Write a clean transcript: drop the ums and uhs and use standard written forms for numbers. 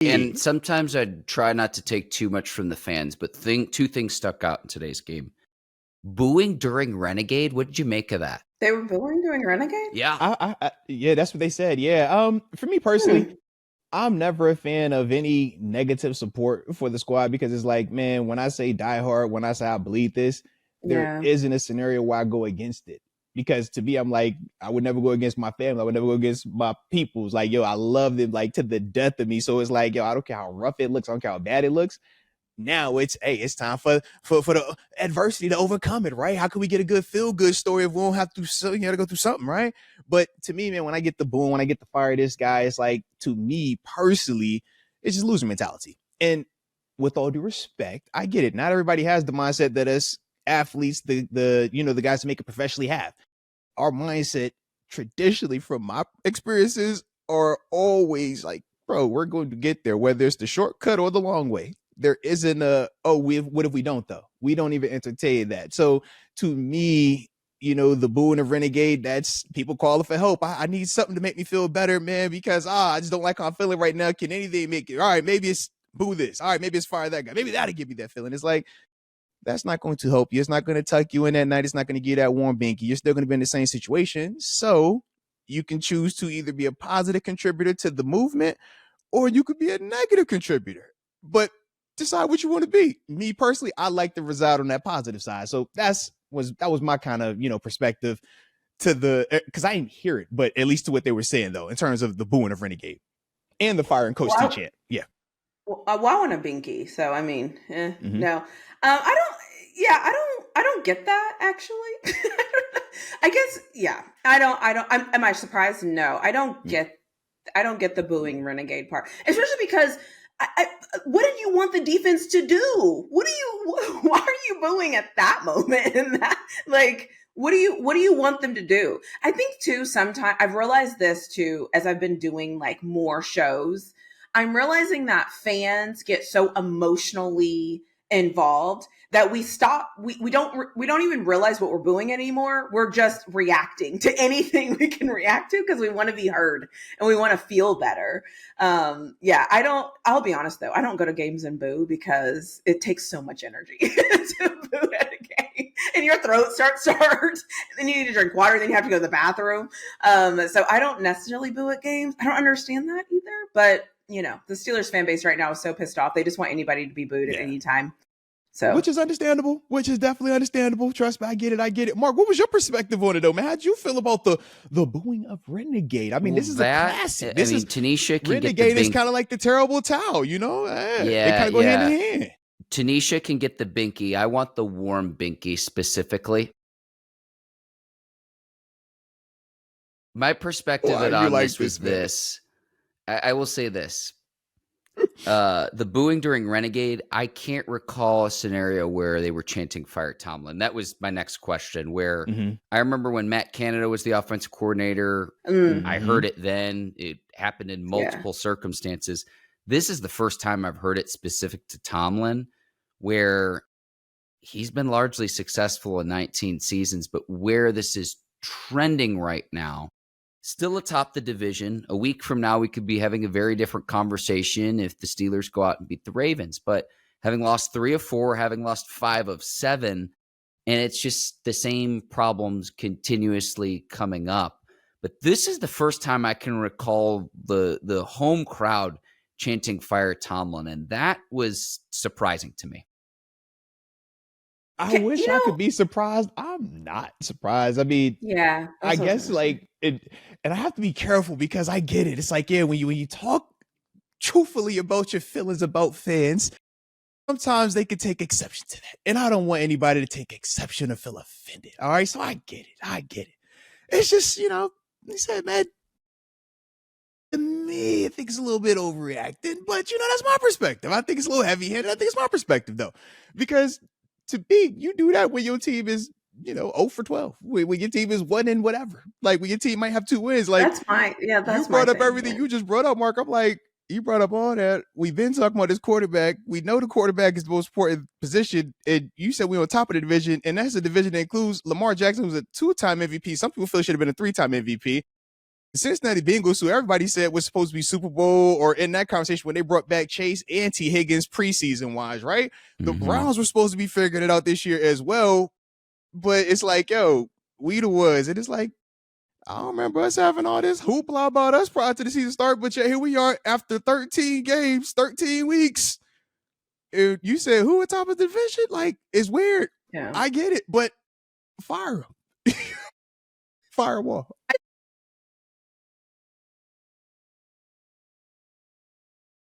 And sometimes I try not to take too much from the fans, but two things stuck out in today's game. Booing during Renegade. What did you make of that? They were booing during Renegade? Yeah. Yeah, that's what they said. Yeah. For me personally, I'm never a fan of any negative support for the squad because it's like, man, when I say die hard, when I say I bleed this, there Yeah. isn't a scenario where I go against it. Because to me, I'm like, I would never go against my family. I would never go against my peoples. Like, yo, I love them like to the death of me. So it's like, yo, I don't care how rough it looks. I don't care how bad it looks. Now it's, hey, it's time for the adversity to overcome it, right? How can we get a good feel good story if we don't have to, so you got to go through something, right? But to me, man, when I get the boom, when I get to fire this guy, it's like, to me personally, it's just loser mentality. And with all due respect, I get it. Not everybody has the mindset that us athletes, the guys to make it professionally have. Our mindset traditionally from my experiences are always like, bro, we're going to get there, whether it's the shortcut or the long way. There isn't what if we don't though? We don't even entertain that. So to me, the booing of Renegade, that's people calling for help. I need something to make me feel better, man, because I just don't like how I'm feeling right now. Can anything make it? All right, maybe it's boo this. All right, maybe it's fire that guy. Maybe that'll give me that feeling. It's like, that's not going to help you. It's not going to tuck you in that night. It's not going to give you that warm binky. You're still going to be in the same situation. So you can choose to either be a positive contributor to the movement or you could be a negative contributor. But decide what you want to be. Me personally, I like to reside on that positive side. So that was my kind of, perspective to because I didn't hear it, but at least to what they were saying though, in terms of the booing of Renegade and the firing Coach T Chant. Yeah. Well, I want a binky, so I mean, no. I don't get that actually. I guess, yeah. Am I surprised? No, I don't get the booing Renegade part, especially because what did you want the defense to do? Why are you booing at that moment? And that, like, what do you want them to do? I think too, sometimes I've realized this too, as I've been doing like more shows, I'm realizing that fans get so emotionally involved that we don't even realize what we're booing anymore. We're just reacting to anything we can react to because we want to be heard and we want to feel better. I'll be honest though, I don't go to games and boo because it takes so much energy to boo at a game and your throat starts to hurt and then you need to drink water, then you have to go to the bathroom. So I don't necessarily boo at games. I don't understand that either, but the Steelers fan base right now is so pissed off. They just want anybody to be booed at any time. So, which is understandable, which is definitely understandable. Trust me, I get it. Mark, what was your perspective on it though, man? How'd you feel about the booing of Renegade? I mean, this is a classic. TaNeisha can Renegade is kind of like the terrible towel, They kind of go hand in hand. TaNeisha can get the binky. I want the warm binky specifically. My perspective on this was this. I will say this. The booing during Renegade, I can't recall a scenario where they were chanting fire Tomlin. That was my next question, where I remember when Matt Canada was the offensive coordinator, I heard it then. It happened in multiple circumstances. This is the first time I've heard it specific to Tomlin, where he's been largely successful in 19 seasons, but where this is trending right now, still atop the division. A week from now, we could be having a very different conversation if the Steelers go out and beat the Ravens. But having lost 3 of 4, having lost 5 of 7, and it's just the same problems continuously coming up. But this is the first time I can recall the home crowd chanting fire Tomlin, and that was surprising to me. I wish I could be surprised. I'm not surprised. I mean, I guess like it, and I have to be careful because I get it. It's like, when you talk truthfully about your feelings about fans, sometimes they could take exception to that. And I don't want anybody to take exception or feel offended. All right. So I get it. It's just, he said, man, to me, I think it's a little bit overreacting, but that's my perspective. I think it's a little heavy-handed. I think it's my perspective though, because to me, you do that when your team is, 0 for 12. When your team is 1 and whatever. Like when your team might have 2 wins. Like that's my you brought up everything you just brought up, Mark. I'm like, you brought up all that. We've been talking about this quarterback. We know the quarterback is the most important position. And you said we're on top of the division, and that's a division that includes Lamar Jackson, who's a 2-time MVP. Some people feel should have been a 3-time MVP. Cincinnati Bengals, who everybody said was supposed to be Super Bowl, or in that conversation when they brought back Chase and T. Higgins preseason wise, right? The Browns were supposed to be figuring it out this year as well. But it's like, yo, we the ones. And it's like, I don't remember us having all this hoopla about us prior to the season start, but yeah, here we are after 13 games, 13 weeks. You said who atop of the division? Like, it's weird. Yeah. I get it, but fire them. Firewall.